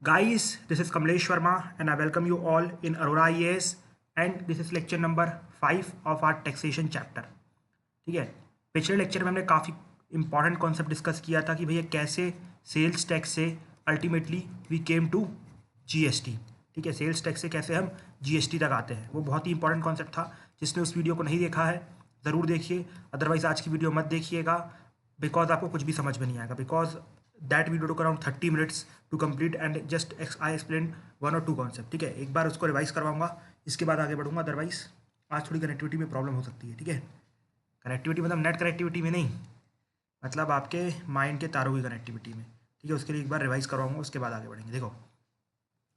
Guys, this is Kamlesh Sharma and I welcome you all in Aurora IAS and this is lecture number 5 of our taxation chapter. ठीक है, पिछले lecture में हमने काफ़ी important concept discuss किया था कि भैया कैसे सेल्स टैक्स से ultimately we came to GST. ठीक है, सेल्स टैक्स से कैसे हम जीएसटी तक आते हैं, वो बहुत ही इंपॉर्टेंट कॉन्सेप्ट था. जिसने उस वीडियो को नहीं देखा है ज़रूर देखिए, अदरवाइज आज की वीडियो मत देखिएगा बिकॉज आपको कुछ भी समझ में नहीं आएगा. Because that video took around 30 minutes to complete and just I explain 1 or 2 concept. ठीक है, एक बार उसको रिवाइज करवाऊंगा, इसके बाद आगे बढ़ूंगा. अदरवाइज आज थोड़ी कनेक्टिविटी में प्रॉब्लम हो सकती है. ठीक है, कनेक्टिविटी मतलब नेट कनेक्टिविटी में नहीं, मतलब आपके माइंड के तारों की कनेक्टिविटी में. ठीक है, उसके लिए एक बार रिवाइज करवाऊंगा, उसके बाद आगे बढ़ेंगे. देखो,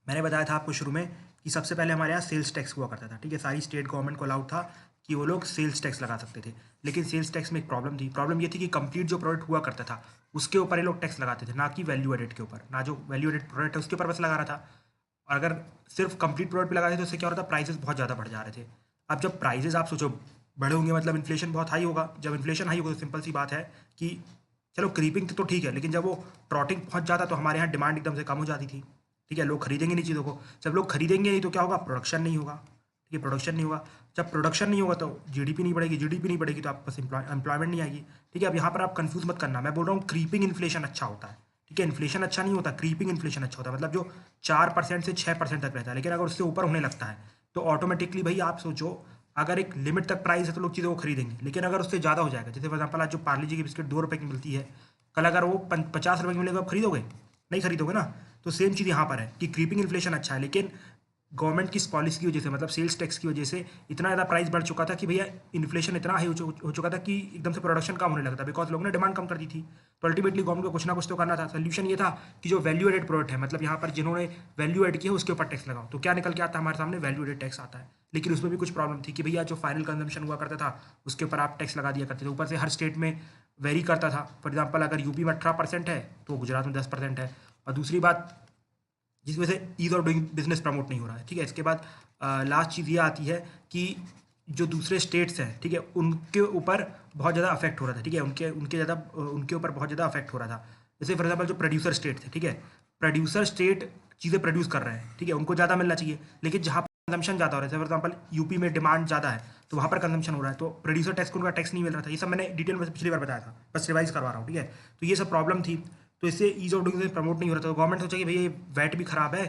मैंने बताया था आपको शुरू में कि सबसे पहले हमारे यहाँ सेल्स टैक्स हुआ करता था. ठीक है, सारी स्टेट गवर्नमेंट को अलाउड था कि वो लोग सेल्स टैक्स लगा सकते थे. लेकिन सेल्स टैक्स में एक प्रॉब्लम थी. प्रॉब्लम ये थी कि कंप्लीट जो प्रोडक्ट हुआ करता था उसके ऊपर ये लोग टैक्स लगाते थे, ना कि वैल्यू एडेड के ऊपर. ना जो वैल्यू एडेड प्रोडक्ट है उसके ऊपर बस लगा रहा था. और अगर सिर्फ कंप्लीट प्रोडक्ट पे लगाते थे तो उससे क्या होता था, प्राइसेस बहुत ज़्यादा बढ़ जा रहे थे. अब जब प्राइसेस आप सोचो बड़े होंगे, मतलब इन्फ्लेशन बहुत हाई होगा. जब इन्फ्लेशन हाई होगा तो सिंपल सी बात है कि चलो क्रीपिंग तो ठीक है, लेकिन जब वो ट्रॉटिंग पहुंच जाता तो हमारे यहाँ डिमांड एकदम से कम हो जाती थी. ठीक है, लोग खरीदेंगे नहीं चीज़ों को. जब लोग खरीदेंगे नहीं तो क्या होगा, प्रोडक्शन नहीं होगा. ठीक है, प्रोडक्शन नहीं होगा. जब प्रोडक्शन नहीं होगा तो जीडीपी नहीं बढ़ेगी. जीडीपी नहीं बढ़ेगी तो आप पास एम्प्लॉयमेंट नहीं आएगी. ठीक है, अब यहाँ पर आप कंफ्यूज मत करना, मैं बोल रहा हूँ क्रीपिंग इन्फ्लेशन अच्छा होता है. ठीक है, इन्फ्लेशन अच्छा नहीं होता, क्रीपिंग इन्फ्लेशन अच्छा होता है. मतलब जो 4% से 6% तक रहता है, लेकिन अगर उससे ऊपर होने लगता है तो ऑटोमेटिकली भाई आप सोचो, अगर एक लिमिट तक प्राइस है तो लोग चीज़ों को खरीदेंगे. लेकिन अगर उससे ज़्यादा हो जाएगा, जैसे फॉर एग्जाम्पल आज जो पार्ले जी की बिस्किट 2 रुपये की मिलती है, कल अगर वो 50 रुपये की मिलेगा, आप खरीदोगे? नहीं खरीदोगे ना. तो सेम चीज़ यहाँ पर है कि क्रीपिंग इन्फ्लेशन अच्छा है, लेकिन गवर्नमेंट की इस पॉलिसी की वजह से, मतलब सेल्स टैक्स की वजह से इतना ज़्यादा प्राइस बढ़ चुका था कि भैया इन्फ्लेशन इतना हाई हो चुका था कि एकदम से प्रोडक्शन कम होने लगता, बिकॉज लोगों ने डिमांड कम कर दी थी. तो अल्टीमेटली गवर्नमेंट को कुछ ना कुछ तो करना था. सोल्यूशन ये था कि जो वैल्यू एडेड प्रोडक्ट है, मतलब यहाँ पर जिन्होंने वैल्यू एड किया उसके ऊपर टैक्स लगाओ. तो क्या निकल के आता है हमारे सामने, वैल्यू एडेड टैक्स आता है. लेकिन उसमें भी कुछ प्रॉब्लम थी कि भैया जो फाइनल कंजम्पशन हुआ करता था उसके ऊपर आप टैक्स लगा दिया करते थे. ऊपर से हर स्टेट में वेरी करता था. फॉर एग्जाम्पल अगर यूपी में 18% है तो गुजरात में 10% है. और दूसरी बात जिस वजह से ease of doing business promote नहीं हो रहा है. ठीक है, इसके बाद लास्ट चीज़ ये आती है कि जो दूसरे स्टेट्स हैं, ठीक है, उनके ऊपर बहुत ज़्यादा अफेक्ट हो रहा था. ठीक है, उनके ऊपर बहुत ज़्यादा अफेक्ट हो रहा था. जैसे फॉर एग्जाम्पल जो प्रोड्यूसर स्टेट थे, ठीक है, प्रोड्यूसर स्टेट चीज़ें प्रोड्यूस कर रहे हैं, ठीक है, उनको ज़्यादा मिलना चाहिए. लेकिन जहाँ पर कंजम्पशन ज़्यादा हो रहा है, फॉर एग्जाम्पल यूपी में डिमांड ज़्यादा है तो वहाँ पर कंजम्पशन हो रहा है, तो प्रोड्यूसर टैक्स को उनका टैक्स नहीं मिल रहा था. ये सब मैंने डिटेल में पिछली बार बताया था, बस रिवाइज करवा रहा हूँ. ठीक है, तो ये सब प्रॉब्लम थी. तो इससे ईज ऑफ डूइंग प्रमोट नहीं हो रहा था. तो गवर्नमेंट सोचा कि भैया ये वैट भी खराब है,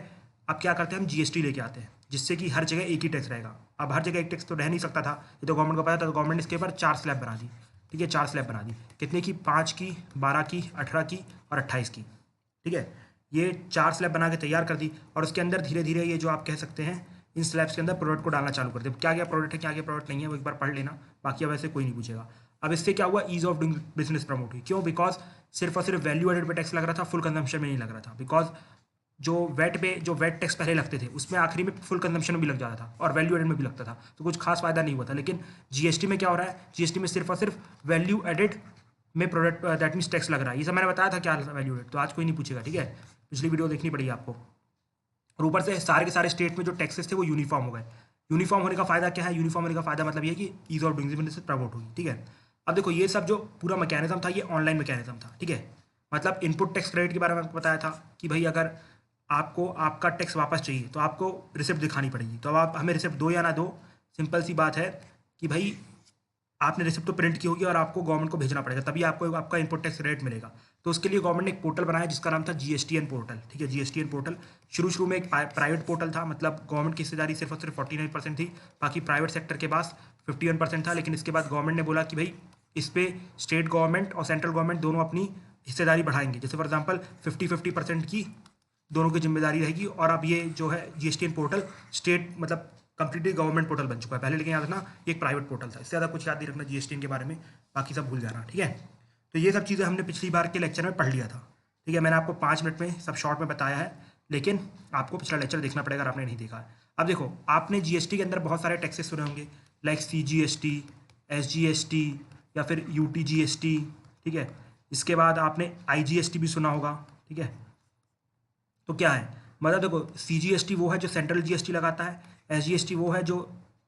अब क्या करते हैं, हम जीएसटी लेके आते हैं जिससे कि हर जगह एक ही टैक्स रहेगा. अब हर जगह एक टैक्स तो रह नहीं सकता था, ये तो गवर्नमेंट को पता था. तो गवर्नमेंट ने इसके ऊपर 4 स्लैब बना दी. ठीक है, 4 स्लैब बना दी. कितने की, 5 की, 12 की, 18 की और 28 की. ठीक है, ये 4 स्लैब बना के तैयार कर दी. और उसके अंदर धीरे धीरे ये जो आप कह सकते हैं इन स्लैब्स के अंदर प्रोडक्ट को डालना चालू कर दिया. क्या क्या प्रोडक्ट है, क्या क्या प्रोडक्ट नहीं है, वो एक बार पढ़ लेना, बाकी अब ऐसे कोई नहीं पूछेगा. अब इससे क्या हुआ, ease of doing business promote हुई. क्यों? बिकॉज सिर्फ और सिर्फ वैल्यू एडेड पे टैक्स लग रहा था, फुल कंजम्पशन में नहीं लग रहा था. बिकॉज जो वेट टैक्स पहले लगते थे उसमें आखिरी में फुल कंजम्पशन में भी लग जाता था और वैल्यू एडेड में भी लगता था, तो कुछ खास फायदा नहीं हुआ था. लेकिन जीएसटी में क्या हो रहा है, जीएसटी में सिर्फ और सिर्फ वैल्यू एडेड में प्रोडक्ट दैट मीन्स टैक्स लग रहा है. ये सब मैंने बताया था क्या वैल्यू एडेड, तो आज कोई नहीं पूछेगा. ठीक है, पिछली वीडियो देखनी पड़ेगी आपको. और ऊपर से सारे के सारे स्टेट में जो टैक्सेस थे वो यूनिफॉर्म हो गए. यूनिफॉर्म होने का फायदा क्या है, यूनिफॉर्म होने का फायदा मतलब ये कि ease of doing business promote होगी. ठीक है, अब देखो ये सब जो पूरा मैकेनिज्म था ये ऑनलाइन मैकेनिज्म था. ठीक है, मतलब इनपुट टैक्स क्रेडिट के बारे में आपको बताया था कि भाई अगर आपको आपका टैक्स वापस चाहिए तो आपको रिसिप्ट दिखानी पड़ेगी. तो अब आप हमें रिसिप्ट दो या ना दो, सिंपल सी बात है कि भाई आपने रिसिप्ट तो प्रिंट की होगी और आपको गवर्नमेंट को भेजना पड़ेगा, तभी आपको आपका इनपुट टैक्स रेट मिलेगा. तो उसके लिए गवर्नमेंट ने एक पोर्टल बनाया जिसका नाम था जीएसटीएन पोर्टल. ठीक है, जीएसटीएन पोर्टल शुरू में एक प्राइवेट पोर्टल था, मतलब गवर्नमेंट की हिस्सेदारी सिर्फ और सिर्फ 49% थी, बाकी प्राइवेट सेक्टर के पास 51% था. लेकिन इसके बाद गवर्नमेंट ने बोला कि भाई इस पर स्टेट गवर्नमेंट और सेंट्रल गवर्नमेंट दोनों अपनी हिस्सेदारी बढ़ाएंगे. जैसे फॉर एग्जाम्पल 50-50% की दोनों की जिम्मेदारी रहेगी. और अब ये जो है जीएसटीएन पोर्टल स्टेट मतलब कंप्लीटली गवर्नमेंट पोर्टल बन चुका है. पहले लेकिन याद रखना ये एक प्राइवेट पोर्टल था, इससे ज़्यादा कुछ याद नहीं रखना जीएसटीएन के बारे में, बाकी सब भूल जाना. ठीक है, तो ये सब चीज़ें हमने पिछली बार के लेक्चर में पढ़ लिया था. ठीक है, मैंने आपको 5 मिनट में सब शॉर्ट में बताया है, लेकिन आपको पिछला लेक्चर देखना पड़ेगा अगर आपने नहीं देखा है. अब देखो, आपने जीएसटी के अंदर बहुत सारे टैक्सेस सुने होंगे, लाइक सीजीएसटी, एसजीएसटी या फिर यूटीजीएसटी. ठीक है, इसके बाद आपने आईजीएसटी भी सुना होगा. ठीक है, तो क्या है, मतलब देखो सीजीएसटी वो है जो सेंट्रल जीएसटी लगाता है, एसजीएसटी वो है जो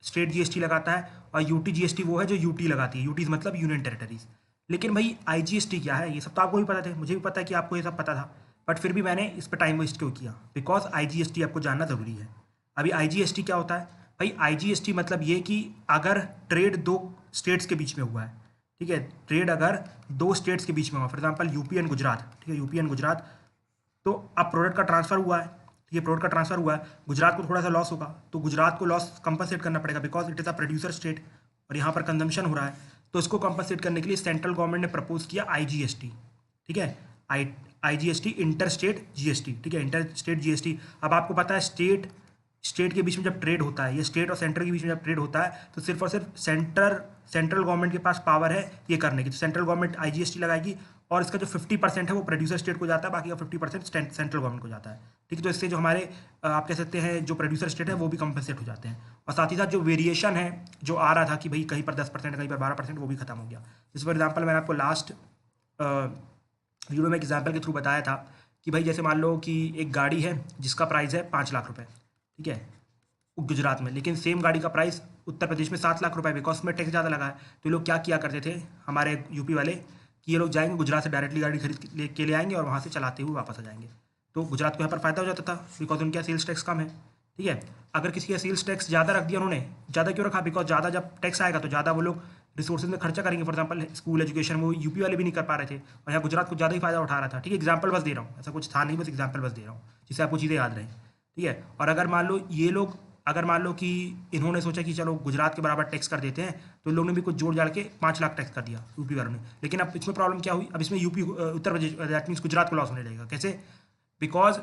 स्टेट जीएसटी लगाता है, और यूटीजीएसटी वो है जो यूटी लगाती है. यूटीज मतलब यूनियन टेरिटरीज. लेकिन भाई आईजीएसटी क्या है, ये सब तो आपको भी पता थे, मुझे भी पता है कि आपको ये सब पता था. बट फिर भी मैंने इस पर टाइम वेस्ट क्यों किया, बिकॉज IGST आपको जानना ज़रूरी है। अभी IGST क्या होता है भाई, IGST मतलब ये कि अगर ट्रेड दो स्टेट्स के बीच में हुआ है, ठीक है, ट्रेड अगर दो स्टेट्स के बीच में हुआ, for example UP and Gujarat, ठीक है, यूपी एंड गुजरात, तो अब प्रोडक्ट का ट्रांसफर हुआ है, ठीक है, प्रोडक्ट का ट्रांसफर हुआ है, गुजरात को थोड़ा सा लॉस होगा, तो गुजरात को लॉस कंपनसेट करना पड़ेगा because it is a producer state और यहाँ पर कंजम्पशन हो रहा है। तो इसको कंपनसेट करने के लिए सेंट्रल गवर्नमेंट ने प्रपोज किया IGST, ठीक है, IGST इंटर स्टेट GST, ठीक है, इंटर स्टेट GST। अब आपको पता है स्टेट के बीच में जब ट्रेड होता है, ये स्टेट और सेंटर के बीच में जब ट्रेड होता है, तो सिर्फ और सिर्फ सेंट्रल गवर्नमेंट के पास पावर है ये करने की, तो सेंट्रल गवर्नमेंट IGST लगाएगी और इसका जो 50% है वो प्रोड्यूसर स्टेट को जाता है, बाकी का 50% सेंट्रल गवर्नमेंट को जाता है, ठीक है। तो इससे जो हमारे आप कह सकते हैं जो प्रोड्यूसर स्टेट है वो भी कंपनसेट हो जाते हैं, और साथ ही साथ जो वेरिएशन है जो आ रहा था कि भाई कहीं पर 10% कहीं पर 12%, वो भी खत्म हो गया। जैसे फॉर एग्जाम्पल मैंने आपको लास्ट वीडियो में एग्जाम्पल के थ्रू बताया था कि भाई जैसे मान लो कि एक गाड़ी है जिसका प्राइस है 5 लाख रुपए, ठीक है, गुजरात में, लेकिन सेम गाड़ी का प्राइस उत्तर प्रदेश में 7 लाख रुपए, बिकॉज में टैक्स ज़्यादा लगा है। तो ये लोग क्या किया करते थे हमारे यूपी वाले कि ये लोग जाएंगे गुजरात से डायरेक्टली गाड़ी खरीद के ले आएंगे और वहाँ से चलाते हुए वापस आ जाएंगे, तो गुजरात को यहाँ पर फायदा हो जाता था बिकॉज उनके यहाँ सेल्स टैक्स कम है, ठीक है। अगर किसी का सेल्स टैक्स ज़्यादा रख दिया उन्होंने, ज़्यादा क्यों रखा, बिकॉज ज़्यादा जब टैक्स आएगा तो ज़्यादा वो लोग रिसोर्सेज में खर्चा करेंगे। फॉर एग्जाम्पल स्कूल एजुकेशन वो यूपी वाले भी नहीं कर पा रहे थे और यहाँ गुजरात को ज़्यादा ही फायदा उठा रहा था, ठीक है। एग्जाम्पल बस दे रहा हूँ, ऐसा कुछ था नहीं, बस एग्जाम्पल बस दे रहा हूँ जिससे आपको चीज़ें याद रहें, ठीक है। और अगर मान लो ये लोग, अगर मान लो कि इन्होंने सोचा कि चलो गुजरात के बराबर टैक्स कर देते हैं, तो इन लोगों ने भी कुछ जोड़ जाड़ के 5 लाख टैक्स कर दिया यूपी वालों ने। लेकिन अब इसमें प्रॉब्लम क्या हुई, अब इसमें UP Uttar Pradesh that means Gujarat को लॉस होने लगेगा। कैसे, बिकॉज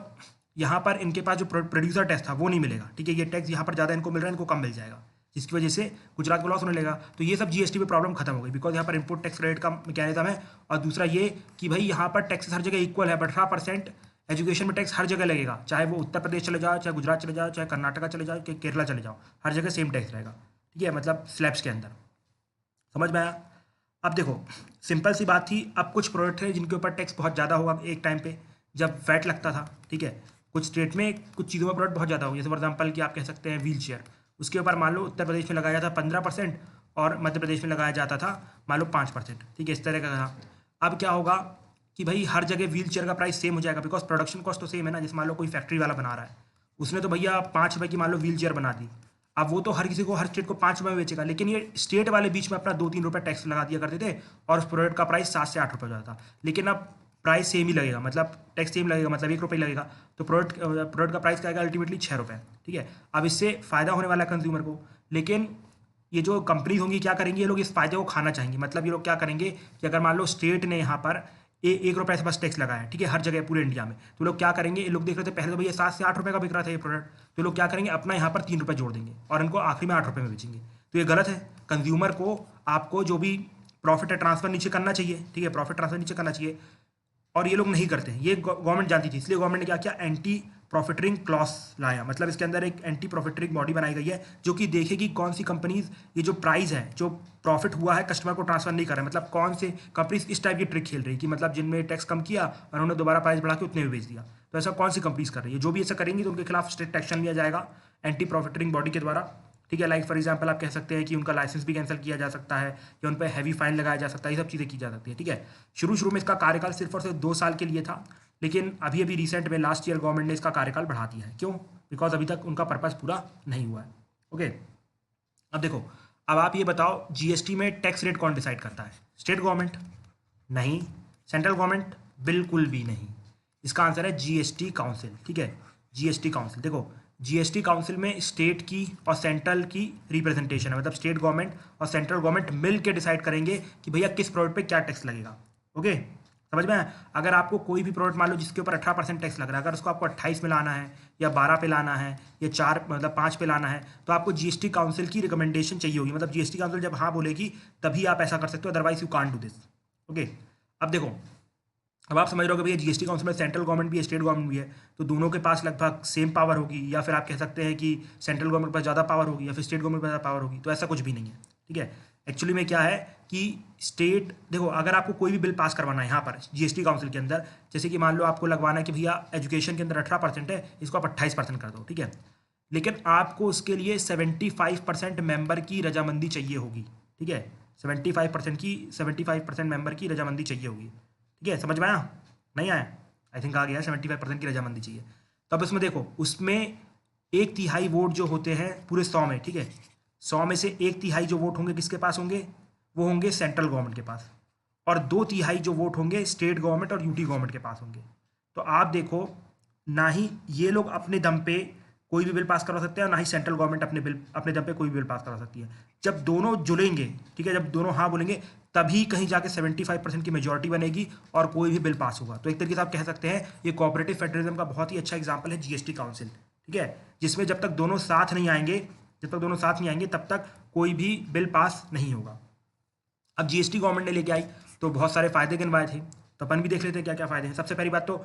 यहाँ पर इनके पास जो प्रोड्यूसर टैक्स था वो नहीं मिलेगा, ठीक है, ये टैक्स यहाँ पर ज़्यादा इनको मिल रहा है, इनको कम मिल जाएगा, जिसकी वजह से गुजरात को लॉस होने लगेगा। तो ये सब GST पे प्रॉब्लम खत्म हो गई बिकॉज यहाँ पर इनपुट टैक्स क्रेडिट का मैकेनिज्म है। और दूसरा ये कि भाई यहाँ पर टैक्सेस हर जगह इक्वल है, 18% एजुकेशन में टैक्स हर जगह लगेगा, चाहे वो उत्तर प्रदेश चले जाओ, चाहे गुजरात चले जाओ, चाहे कर्नाटका चले जाओ, चाहे केरला चले जाओ, हर जगह सेम टैक्स रहेगा, ठीक है, मतलब स्लैब्स के अंदर। समझ में आया। अब देखो सिंपल सी बात थी, अब कुछ प्रोडक्ट है जिनके ऊपर टैक्स बहुत ज़्यादा होगा एक टाइम पे जब वैट लगता था, ठीक है, कुछ स्टेट में कुछ चीज़ों में प्रोडक्ट बहुत ज़्यादा हो, जैसे फॉर एग्जाम्पल कि आप कह सकते हैं व्हील चेयर, उसके ऊपर मान लो उत्तर प्रदेश में लगाया जाता 15% और मध्य प्रदेश में लगाया जाता था मान लो 5%, ठीक है, इस तरह का था। अब क्या होगा कि भाई हर जगह व्हील चेयर का प्राइस सेम हो जाएगा बिकॉज प्रोडक्शन कॉस्ट तो सेम है ना। जैसे मान लो कोई फैक्ट्री वाला बना रहा है, उसने तो भैया 5 रुपये की मान लो व्हील चेयर बना दी, अब वो तो हर किसी को हर स्टेट को 5 रुपये में बेचेगा, लेकिन ये स्टेट वाले बीच में अपना 2-3 रुपये टैक्स लगा दिया करते थे और उस प्रोडक्ट का प्राइस 7 से 8 रुपये हो जाता था। लेकिन अब प्राइस सेम ही लगेगा, मतलब टैक्स सेम लगेगा, मतलब 1 रुपये लगेगा, तो प्रोडक्ट का प्राइस क्या आएगा अल्टीमेटली 6 रुपये, ठीक है। अब इससे फ़ायदा होने वाला है कंज्यूमर को, लेकिन ये जो कंपनीज होंगी क्या करेंगी, ये लोग इस फायदे को खाना चाहेंगे। मतलब ये लोग क्या करेंगे कि अगर मान लो स्टेट ने यहाँ पर 1 रुपये से बस टैक्स लगाया है, ठीक है, हर जगह पूरे इंडिया में, तो लोग क्या करेंगे, ये लोग देख रहे थे पहले तो भैया 7 से 8 रुपये का बिक रहा था ये प्रोडक्ट, तो लोग क्या करेंगे अपना यहाँ पर 3 रुपये जोड़ देंगे और इनको आखिरी में 8 रुपये में बेचेंगे। तो ये गलत है। कंज्यूमर को आपको जो भी प्रॉफिट है ट्रांसफर नीचे करना चाहिए, ठीक है, प्रॉफिट ट्रांसफर नीचे करना चाहिए, और ये लोग नहीं करते हैं। ये गवर्नमेंट जानती थी, इसलिए गवर्नमेंट ने क्या किया, एंटी प्रॉफिटरिंग क्लॉज लाया, मतलब इसके अंदर एक एंटी प्रॉफिटरिंग बॉडी बनाई गई है जो कि देखेगी कौन सी कंपनीज ये जो प्राइस है जो प्रॉफिट हुआ है कस्टमर को ट्रांसफर नहीं कर रहे, मतलब कौन से कंपनीज इस टाइप की ट्रिक खेल रही कि मतलब जिनमें टैक्स कम किया और उन्होंने दोबारा प्राइस बढ़ा के उतने में बेच दिया। तो ऐसा कौन सी कंपनीज कर रही है, जो भी ऐसा करेंगी तो उनके खिलाफ स्ट्रिक्ट एक्शन लिया जाएगा एंटी प्रॉफिटरिंग बॉडी के द्वारा, ठीक है। लाइक फॉर एग्जांपल आप कह सकते हैं कि उनका लाइसेंस भी कैंसिल किया जा सकता है या उन पर हैवी फाइन लगाया जा सकता है, ये सब चीज़ें की जा सकती है, ठीक है। शुरू में इसका कार्यकाल सिर्फ और सिर्फ 2 साल के लिए था, लेकिन अभी रिसेंट में लास्ट ईयर गवर्नमेंट ने इसका कार्यकाल बढ़ा दिया है। क्यों, बिकॉज अभी तक उनका पर्पस पूरा नहीं हुआ है। ओके, अब देखो, अब आप ये बताओ GST में टैक्स रेट कौन डिसाइड करता है, स्टेट गवर्नमेंट? नहीं। Central government? बिल्कुल भी नहीं। इसका आंसर है GST काउंसिल, ठीक है, GST काउंसिल। देखो GST काउंसिल में स्टेट की और सेंट्रल की रिप्रेजेंटेशन है, मतलब स्टेट गवर्नमेंट और सेंट्रल गवर्नमेंट मिल के डिसाइड करेंगे कि भैया किस प्रोडक्ट पे क्या टैक्स लगेगा। ओके, समझ में आया? अगर आपको कोई भी प्रोडक्ट मान लो जिसके ऊपर 18% टैक्स लग रहा है, अगर उसको आपको 28 में लाना है या 12 पे लाना है या 4 मतलब 5 पे लाना है, तो आपको GST काउंसिल की रिकमेंडेशन चाहिए होगी। मतलब GST काउंसिल जब हाँ बोलेगी तभी आप ऐसा कर सकते हो, otherwise you can't do this. Okay, अब देखो, अब आप समझ रहे हो कि भैया GST काउंसिल में सेंट्रल गवर्नमेंट भी है, स्टेट गवर्नमेंट भी है, तो दोनों के पास लगभग सेम पावर होगी, या फिर आप कह सकते हैं कि सेंट्रल गवर्नमेंट के पास ज़्यादा पावर होगी या फिर स्टेट गवर्नमेंट के पास ज़्यादा पावर होगी। तो ऐसा कुछ भी नहीं है, ठीक है। एक्चुअली में क्या है कि स्टेट, देखो अगर आपको कोई भी बिल पास करवाना है यहाँ पर GST काउंसिल के अंदर, जैसे कि मान लो आपको लगवाना है कि भैया एजुकेशन के अंदर 18% है, इसको आप 28% कर दो, ठीक है, लेकिन आपको उसके लिए 75% मेंबर की रजामंदी चाहिए होगी, ठीक है, 75% मेंबर की रजामंदी चाहिए होगी, ठीक है। समझ में आया? नहीं आया? आई थिंक आ गया 75% की रजामंदी चाहिए। तो अब इसमें देखो, उसमें 1/3 वोट जो होते हैं पूरे 100 में, ठीक है, 100 में से 1/3 जो वोट होंगे किसके पास होंगे, वो होंगे सेंट्रल गवर्नमेंट के पास, और 2/3 जो वोट होंगे स्टेट गवर्नमेंट और यूटी गवर्नमेंट के पास होंगे। तो आप देखो, ना ही ये लोग अपने दम पे कोई भी बिल पास करवा सकते हैं और ना ही सेंट्रल गवर्नमेंट अपने दम पे कोई भी बिल पास करवा सकती है। जब दोनों जुड़ेंगे, ठीक है, जब दोनों हाँ बोलेंगे, तभी कहीं जाके 75% की मेजोरिटी बनेगी और कोई भी बिल पास होगा। तो एक तरीके से आप कह सकते हैं ये कोऑपरेटिव फेडरलिज्म का बहुत ही अच्छा एग्जाम्पल है जीएसटी काउंसिल, ठीक है, जिसमें जब तक दोनों साथ नहीं आएंगे, तब तक कोई भी बिल पास नहीं होगा। अब जीएसटी गवर्नमेंट ने लेके आई तो बहुत सारे फायदे गिनवाए थे, तो अपन भी देख लेते हैं क्या क्या फायदे हैं। सबसे पहली बात तो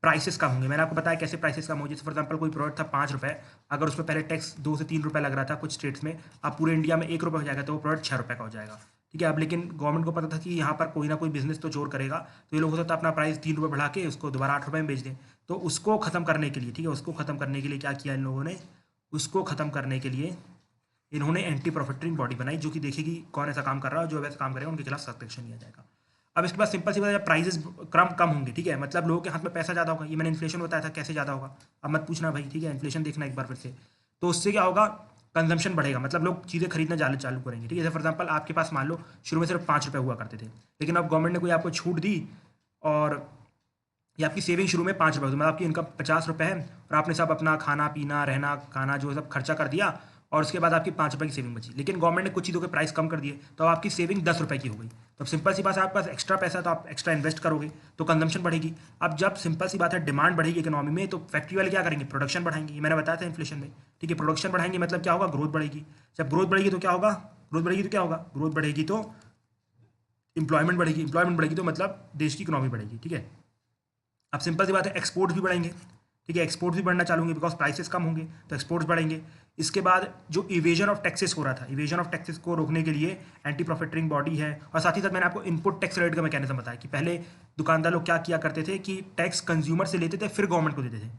प्राइसेस कम होंगे। मैंने आपको बताया कैसे प्राइसेस कम होंगे। जैसे फॉर एग्जांपल कोई प्रोडक्ट था 5 रुपये, अगर उसमें पहले टैक्स 2 से 3 रुपये लग रहा था कुछ स्टेट्स में, अब पूरे इंडिया में 1 रुपये हो जाएगा, तो वो प्रोडक्ट 6 रुपये का हो जाएगा, ठीक है। अब लेकिन गवर्नमेंट को पता था कि यहाँ पर कोई ना कोई बिजनेस तो चोर करेगा, तो ये लोग हो सकता है अपना प्राइस 3 रुपये बढ़ा के उसको दोबारा 8 रुपये में बेच दें। तो उसको खत्म करने के लिए, ठीक है, उसको खत्म करने के लिए क्या किया इन लोगों ने, उसको खत्म करने के लिए इन्होंने एंटी प्रॉफिटिंग बॉडी बनाई, जो कि देखेगी कौन ऐसा काम कर रहा है, जो वैसा काम करेगा उनके खिलाफ सख्त एक्शन लिया जाएगा। अब इसके बाद सिंपल सी बात है, प्राइसेस कम होंगे, ठीक है, मतलब लोगों के हाथ में पैसा ज़्यादा होगा। ये मैंने इन्फ्लेशन बताया था कैसे ज़्यादा होगा, अब मत पूछना भाई, ठीक है, इन्फ्लेशन देखना एक बार फिर से। तो उससे क्या होगा, कंजम्पशन बढ़ेगा, मतलब लोग चीज़ें खरीदना चालू करेंगे, ठीक है। जैसे फॉर एग्जाम्पल आपके पास मान लो शुरू में सिर्फ 5 रुपये हुआ करते थे, लेकिन अब गवर्नमेंट ने कोई आपको छूट दी और ये आपकी सेविंग शुरू में 5 रुपये होती है, मतलब आपकी इनकम 50 रुपये है और आपने सब अपना खाना पीना रहना खाना जो सब खर्चा कर दिया, और उसके बाद आपकी 5 रुपये की सेविंग बची। लेकिन गवर्नमेंट ने कुछ चीज़ों के प्राइस कम कर दिए, तो अब आपकी सेविंग 10 रुपये की हो गई। तो अब सिंपल सी बात है, आपके पास एक्स्ट्रा पैसा है तो आप एक्स्ट्रा इन्वेस्ट करोगे, तो कंजम्पशन बढ़ेगी। अब जब सिंपल सी बात है डिमांड बढ़ेगी इकोनॉमी में, तो फैक्ट्री वाले क्या करेंगे, प्रोडक्शन बढ़ाएंगे। ये मैंने बताया था इन्फ्लेशन में, ठीक है, प्रोडक्शन बढ़ाएंगे मतलब क्या होगा, ग्रोथ बढ़ेगी। जब ग्रोथ बढ़ेगी तो क्या होगा, ग्रोथ बढ़ेगी तो इंप्लॉयमेंट बढ़ेगी, इंप्लॉयमेंट बढ़ेगी तो मतलब देश की इकोनॉमी बढ़ेगी, ठीक है। अब सिंपल सी बात है, एक्सपोर्ट भी बढ़ेंगे, ठीक है, एक्सपोर्ट भी बढ़ना चालू होंगे, बिकॉज प्राइसेस कम होंगे तो एक्सपोर्ट्स बढ़ेंगे। इसके बाद जो इवेजन ऑफ टैक्सेस हो रहा था, इवेजन ऑफ टैक्सेस को रोकने के लिए एंटी प्रॉफिटिंग बॉडी है। और साथ ही साथ मैंने आपको इनपुट टैक्स रेट का मैकेनिज्म बताया कि पहले दुकानदार लोग क्या किया करते थे कि टैक्स कंज्यूमर से लेते थे फिर गवर्नमेंट को देते थे,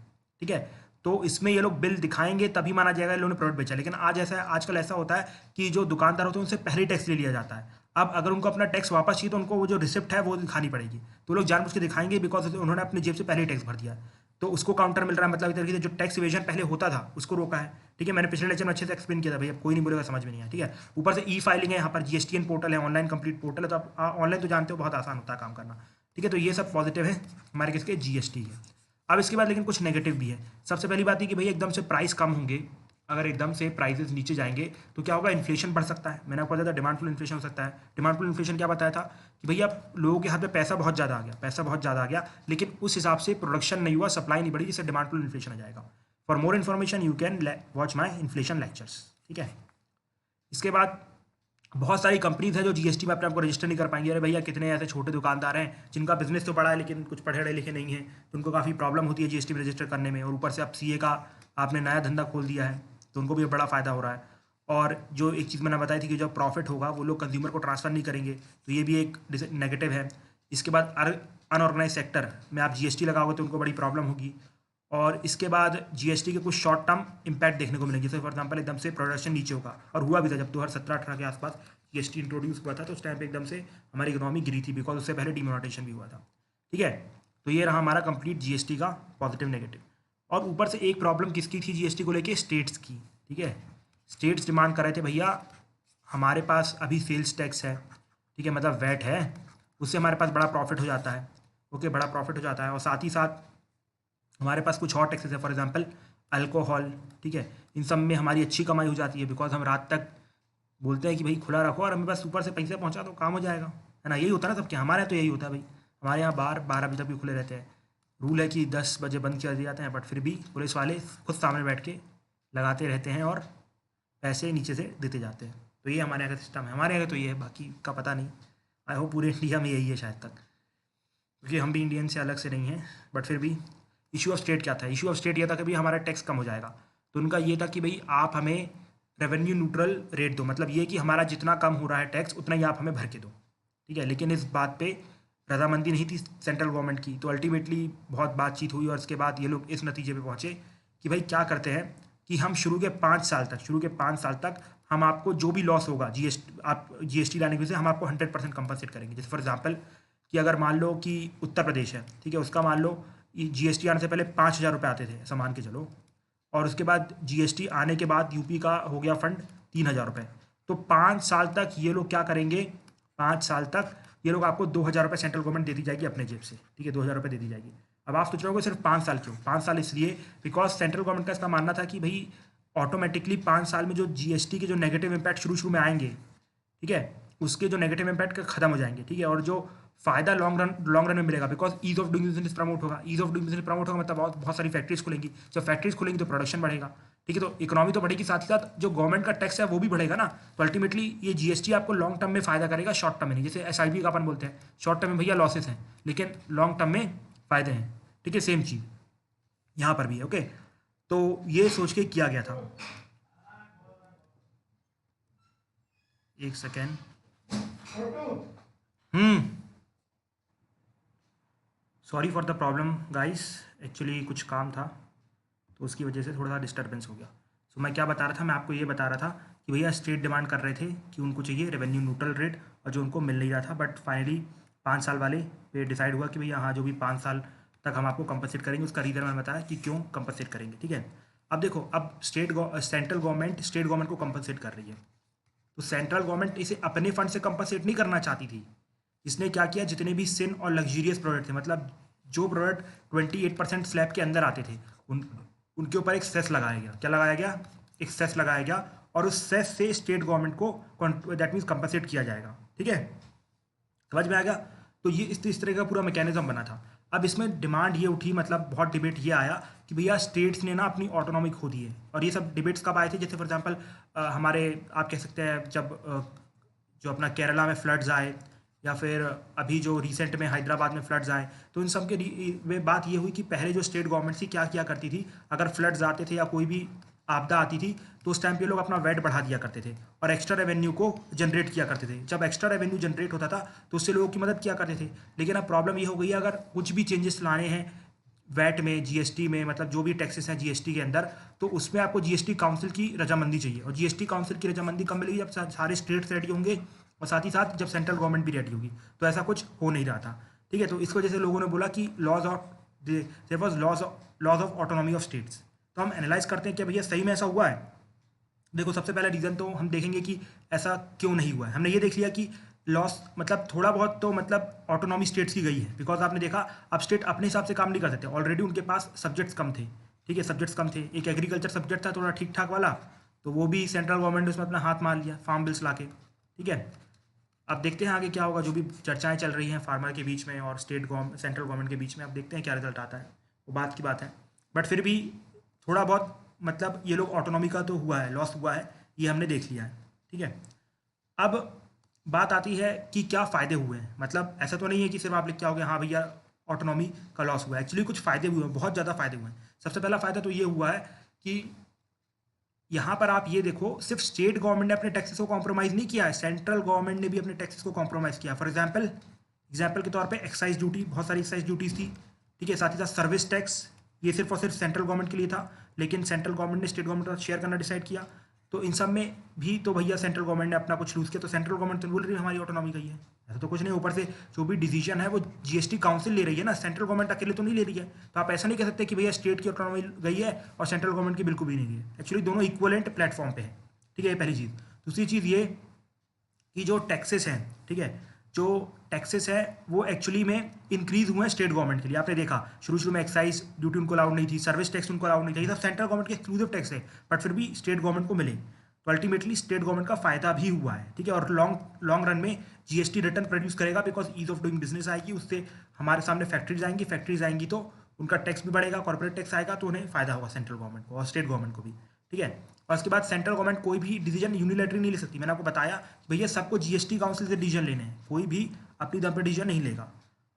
ठीक है। तो इसमें ये लोग बिल दिखाएंगे तभी माना जाएगा इन लोगों ने प्रोडक्ट बेचा। लेकिन आजकल ऐसा होता है कि जो दुकानदार होते हैं उनसे पहले टैक्स ले लिया जाता है। अब अगर उनको अपना टैक्स वापस चाहिए तो उनको वो जो रिसिप्ट है वो दिखानी पड़ेगी, तो लोग जानबूझ के दिखाएंगे बिकॉज उन्होंने अपने जेब से पहले ही टैक्स भर दिया है। तो उसको काउंटर मिल रहा है, मतलब इस तरीके से जो टैक्स इवेजन पहले होता था उसको रोका है, ठीक है। मैंने पिछले लेक्चर में अच्छे से एक्सप्लेन किया था भाई, अब कोई नहीं बोलेगा समझ में नहीं आया, ठीक है। ऊपर से ई फाइलिंग है, यहाँ पर जीएसटीएन पोर्टल है, ऑनलाइन कंप्लीट पोर्टल है, तो आप ऑनलाइन तो जानते हो बहुत आसान होता है काम करना, ठीक है। तो ये सब पॉजिटिव है हमारे किसके, जीएसटी है। अब इसके बाद लेकिन कुछ नेगेटिव भी है। सबसे पहली बात है कि भाई एकदम से प्राइस कम होंगे, अगर एकदम से प्राइसेस नीचे जाएंगे तो क्या होगा, इन्फ्लेशन बढ़ सकता है। मैंने आपको बताया था डिमांड पुल इन्फ्लेशन हो सकता है। डिमांड पुल इन्फ्लेशन क्या बताया था कि भैया लोगों के हाथ में पैसा बहुत ज़्यादा आ गया, लेकिन उस हिसाब से प्रोडक्शन नहीं हुआ, सप्लाई नहीं बढ़ी, जिससे डिमांड पुल इन्फ्लेशन आ जाएगा। For more information you can watch my inflation lectures, ठीक है। इसके बाद बहुत सारी कंपनीज है जो जीएसटी में अपने आपको रजिस्टर नहीं कर पाएंगे। अरे भैया कितने ऐसे छोटे दुकानदार हैं जिनका बिजनेस तो बड़ा है लेकिन कुछ पढ़े लिखे नहीं है, तो उनको काफ़ी प्रॉब्लम होती है जीएसटी में रजिस्टर करने में। और ऊपर से अब सीए का आपने नया धंधा खोल दिया है तो उनको भी बड़ा फ़ायदा हो रहा है। और जो एक चीज़ मैंने बताई थी कि जो प्रॉफिट होगा वो लोग कंज्यूमर को ट्रांसफ़र नहीं करेंगे, तो ये भी एक नेगेटिव है। इसके बाद अनऑर्गेनाइज सेक्टर में आप जीएसटी लगाओगे तो उनको बड़ी प्रॉब्लम होगी। और इसके बाद जीएसटी के कुछ शॉर्ट टर्म इम्पैक्ट देखने को मिलेंगे। जैसे फॉर एग्जांपल एकदम से प्रोडक्शन नीचे होगा, और हुआ भी था जब 2017-18 के आसपास जीएसटी इंट्रोड्यूस हुआ था, तो उस टाइम पे एकदम से हमारी इकोनॉमी गिरी थी, बिकॉज उससे पहले डिमोनेटाइजेशन भी हुआ था, ठीक है। तो ये रहा हमारा कंप्लीट जीएसटी का पॉजिटिव नेगेटिव। और ऊपर से एक प्रॉब्लम किसकी थी जीएसटी को लेके, स्टेट्स की, ठीक है। स्टेट्स डिमांड कर रहे थे भैया हमारे पास अभी सेल्स टैक्स है, ठीक है, मतलब वैट है, उससे हमारे पास बड़ा प्रॉफिट हो जाता है, ओके, बड़ा प्रॉफिट हो जाता है। और साथ ही साथ हमारे पास कुछ और टैक्सेस है, फॉर एग्जांपल अल्कोहल, ठीक है, इन सब में हमारी अच्छी कमाई हो जाती है, बिकॉज हम रात तक बोलते हैं कि भाई खुला रखो और हमें बस ऊपर से पैसे पहुंचा दो, काम हो जाएगा, है ना। यही होता है ना सबके, हमारे यहाँ तो यही होता है भाई। हमारे यहाँ बार 12 बजे तक भी खुले रहते हैं। रूल है कि 10 बजे बंद कर दिए जाते हैं, बट फिर भी पुलिस वाले खुद सामने बैठ के लगाते रहते हैं और पैसे नीचे से देते जाते हैं। तो ये हमारे यहाँ का सिस्टम है, हमारे यहाँ तो ये है, बाकी का पता नहीं। आई होप पूरे इंडिया में यही है शायद तक, क्योंकि हम भी इंडियन से अलग से नहीं हैं, बट फिर भी इशू ऑफ स्टेट क्या था, इशू ऑफ स्टेट ये था कि भाई हमारा टैक्स कम हो जाएगा। तो उनका ये था कि भाई आप हमें रेवेन्यू न्यूट्रल रेट दो, मतलब ये कि हमारा जितना कम हो रहा है टैक्स उतना ही आप हमें भर के दो, ठीक है। लेकिन इस बात पे रजामंदी नहीं थी सेंट्रल गवर्नमेंट की, तो अल्टीमेटली बहुत बातचीत हुई और इसके बाद ये लोग इस नतीजे पे पहुँचे कि भाई क्या करते हैं कि हम शुरू के 5 साल तक हम आपको जो भी लॉस होगा जीएसटी लाने की वजह से हम आपको 100% कंपनसेट करेंगे। जैसे फॉर एग्जाम्पल कि अगर मान लो कि उत्तर प्रदेश है, ठीक है, उसका मान लो जीएसटी आने से पहले 5,000 रुपये आते थे, ऐसा मान के चलो, और उसके बाद जीएसटी आने के बाद यूपी का हो गया फंड 3,000 रुपये। तो 5 साल तक ये लोग क्या करेंगे, 5 साल तक ये लोग आपको 2,000 रुपये सेंट्रल गवर्नमेंट दे दी जाएगी अपने जेब से, ठीक है, 2,000 रुपये दे दी जाएगी। अब आप सोच रहे हो सिर्फ 5 साल क्यों, 5 साल इसलिए बिकॉज सेंट्रल गवर्नमेंट का इसका मानना था कि भाई ऑटोमेटिकली 5 साल में जो जीएसटी के जो नेगेटिव इम्पैक्ट शुरू में आएंगे, ठीक है, उसके जो नेगेटिव इम्पैक्ट खत्म हो जाएंगे, ठीक है, और जो फायदा लॉन्ग रन में मिलेगा because ease of doing business promote होगा, ease of doing business promote होगा मतलब बहुत सारी फैक्ट्रीज खुलेंगी, जब फैक्ट्रीज खुलेंगी तो प्रोडक्शन बढ़ेगा, ठीक है, तो इकोनॉमी तो बढ़ेगी, साथ ही साथ जो गवर्नमेंट का टैक्स है वो भी बढ़ेगा ना, तो अल्टीमेटली ये जीएसटी आपको लॉन्ग टर्म में फायदा करेगा, शॉर्ट टर्म में नहीं। जैसे एसआईपी का अपन बोलते हैं, शॉर्ट टर्म में भैया लॉसेस हैं लेकिन लॉन्ग टर्म में फायदे हैं, ठीक है, सेम चीज़ यहाँ पर भी है। ओके, तो ये सोच के किया गया था। एक second, sorry for the problem guys, actually कुछ काम था तो उसकी वजह से थोड़ा सा डिस्टर्बेंस हो गया। सो मैं क्या बता रहा था, मैं आपको ये बता रहा था कि भैया स्टेट डिमांड कर रहे थे कि उनको चाहिए रेवेन्यू न्यूट्रल रेट, और जो उनको मिल नहीं रहा था, बट फाइनली 5 साल वाले पे डिसाइड हुआ कि भैया हाँ जो भी 5 साल तक हम आपको कंपनसेट करेंगे, उसका रीज़न मैंने बताया कि क्यों कंपनसेट करेंगे, ठीक है। अब देखो, अब सेंट्रल गवर्नमेंट स्टेट गवर्नमेंट को कंपनसेट कर रही है, तो सेंट्रल गवर्नमेंट इसे अपने फंड से कंपनसेट नहीं करना चाहती थी। इसने क्या किया, जितने भी सिन और लग्जरियस प्रोडक्ट थे, मतलब जो प्रोडक्ट 28% स्लैब के अंदर आते थे, उनके ऊपर एक सेस लगाया गया। क्या लगाया गया, एक सेस लगाया गया, और उस सेस से स्टेट गवर्नमेंट को दैट मीन्स कंपनसेट किया जाएगा, ठीक है, समझ में आ गया। तो ये इस तरह का पूरा मैकेनिज्म बना था। अब इसमें डिमांड ये उठी, मतलब बहुत डिबेट ये आया कि भैया स्टेट्स ने ना अपनी ऑटोनॉमी खो दी है, और ये सब डिबेट्स कब आए थे, जैसे फॉर एग्जांपल हमारे आप कह सकते हैं जब जो अपना केरला में फ्लड्स आए, या फिर अभी जो रिसेंट में हैदराबाद में फ्लड्स आए, तो इन सब के वे बात ये हुई कि पहले जो स्टेट गवर्नमेंट थी क्या किया करती थी, अगर फ्लड्स आते थे या कोई भी आपदा आती थी तो उस टाइम पे लोग अपना वैट बढ़ा दिया करते थे और एक्स्ट्रा रेवेन्यू को जनरेट किया करते थे। जब एक्स्ट्रा रेवेन्यू जनरेट होता था तो उससे लोगों की मदद किया करते थे। लेकिन अब प्रॉब्लम ये हो गई है, अगर कुछ भी चेंजेस लाने हैं वैट में, जीएसटी में, मतलब जो भी टैक्सेस हैं जीएसटी के अंदर, तो उसमें आपको जीएसटी काउंसिल की रजामंदी चाहिए, और जीएसटी काउंसिल की रजामंदी कब मिलेगी, जब सारे स्टेट्स रेडी होंगे और साथ ही साथ जब सेंट्रल गवर्नमेंट भी रेडी होगी। तो ऐसा कुछ हो नहीं रहा था, ठीक है। तो इस वजह से लोगों ने बोला कि there was loss of autonomy of states. तो हम एनालाइज करते हैं कि भैया सही में ऐसा हुआ है। देखो, सबसे पहला रीज़न तो हम देखेंगे कि ऐसा क्यों नहीं हुआ है। हमने ये देख लिया कि लॉस मतलब थोड़ा बहुत तो मतलब ऑटोनॉमी स्टेट्स की गई है, बिकॉज आपने देखा अब स्टेट अपने हिसाब से काम नहीं कर सकते, ऑलरेडी उनके पास सब्जेक्ट्स कम थे, ठीक है, सब्जेक्ट्स कम थे। एक एग्रीकल्चर सब्जेक्ट था थोड़ा ठीक ठाक वाला, तो वो भी सेंट्रल गवर्नमेंट ने उसमें अपना हाथ मार लिया फार्म बिल्स ला के, ठीक है। अब देखते हैं आगे क्या होगा, जो भी चर्चाएं चल रही हैं फार्मर के बीच में और सेंट्रल गवर्नमेंट के बीच में, अब देखते हैं क्या रिजल्ट आता है, वो बात की बात है। बट फिर भी थोड़ा बहुत मतलब ये लोग ऑटोनॉमी का तो हुआ है, लॉस हुआ है, ये हमने देख लिया है, ठीक है। अब बात आती है कि क्या फ़ायदे हुए हैं, मतलब ऐसा तो नहीं है कि सिर्फ आप लिख के आओगे हाँ भैया ऑटोनॉमी का लॉस हुआ है। एक्चुअली कुछ फ़ायदे हुए हैं, बहुत ज़्यादा फ़ायदे हुए हैं। सबसे पहला फ़ायदा तो ये हुआ है कि यहाँ पर आप ये देखो, सिर्फ स्टेट गवर्नमेंट ने अपने टैक्सेस को कॉम्प्रोमाइज़ नहीं किया है, सेंट्रल गवर्नमेंट ने भी अपने टैक्सेस को कॉम्प्रोमाइज़ किया। फॉर एग्जाम्पल के तौर पे एक्साइज ड्यूटी, बहुत सारी एक्साइज ड्यूटीज़ थी, ठीक है, साथ ही साथ सर्विस टैक्स, ये सिर्फ और सिर्फ सेंट्रल गवर्नमेंट के लिए था, लेकिन सेंट्रल गवर्नमेंट ने स्टेट गवर्नमेंट का शेयर करना डिसाइड किया। तो इन सब में भी तो भैया सेंट्रल गवर्नमेंट ने अपना कुछ लूज़ किया, तो सेंट्रल गवर्नमेंट तो बोल रही है हमारी ऑटोनॉमी गई है, ऐसा तो कुछ नहीं। ऊपर से जो भी डिसीजन है वो जीएसटी काउंसिल ले रही है ना, सेंट्रल गवर्नमेंट अकेले तो नहीं ले रही है। तो आप ऐसा नहीं कह सकते कि भैया स्टेट की ऑटोनॉमी गई है और सेंट्रल गवर्नमेंट की बिल्कुल भी नहीं गई है। एक्चुअली दोनों इक्वलेंट प्लेटफॉर्म पे है, ठीक है, ये पहली चीज़। दूसरी चीज़ ये कि जो टैक्सेस हैं, ठीक है, जो टैक्सेस है वो एक्चुअली में इंक्रीज हुए हैं स्टेट गवर्नमेंट के लिए। आपने देखा शुरू में एक्साइज ड्यूटी उनको अलाउड नहीं थी, सर्विस टैक्स उनको अलाउड नहीं था, ये सब सेंट्रल गवर्नमेंट के एक्सक्लूसिव टैक्स है, बट फिर भी स्टेट गवर्नमेंट को मिले, तो अल्टीमेटली स्टेट गवर्नमेंट का फायदा भी हुआ है, ठीक है। और लॉन्ग रन में जीएसटी रिटर्न प्रोड्यूस करेगा, because ease of doing business आएगी, उससे हमारे सामने फैक्ट्रीज आएंगी तो उनका टैक्स भी बढ़ेगा, कॉर्पोरेट टैक्स आएगा, तो उन्हें फायदा होगा सेंट्रल गवर्नमेंट को और स्टेट गवर्नमेंट को भी, ठीक है। और उसके बाद सेंट्रल गवर्नमेंट कोई भी डिसीजन यूनिलैटरली नहीं ले सकती। मैंने आपको बताया भैया सबको जीएसटी काउंसिल से डिसीजन लेने हैं, कोई भी अपनी दम पर डिसीजन नहीं लेगा,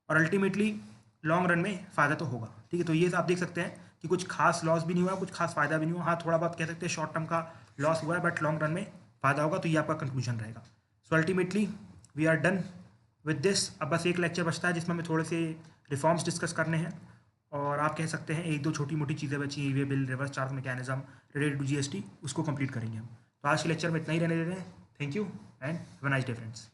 और अल्टीमेटली लॉन्ग रन में फ़ायदा तो होगा, ठीक है। तो ये आप देख सकते हैं कि कुछ खास लॉस भी नहीं हुआ, कुछ खास फायदा भी नहीं हुआ। हाँ, थोड़ा बहुत कह सकते हैं शॉर्ट टर्म का लॉस हुआ है, बट लॉन्ग रन में फ़ायदा होगा, तो ये आपका कंक्लूजन रहेगा। So ultimately we are done with this. अब बस एक लेक्चर बचता है जिसमें हमें थोड़े से रिफॉर्म्स डिस्कस करने हैं, और आप कह सकते हैं एक दो छोटी मोटी चीज़ें बची, e way bill, reverse charge mechanism related to GST, उसको कंप्लीट करेंगे हम। तो आज के लेक्चर में इतना ही रहने देते हैं। Thank you and have a nice day friends.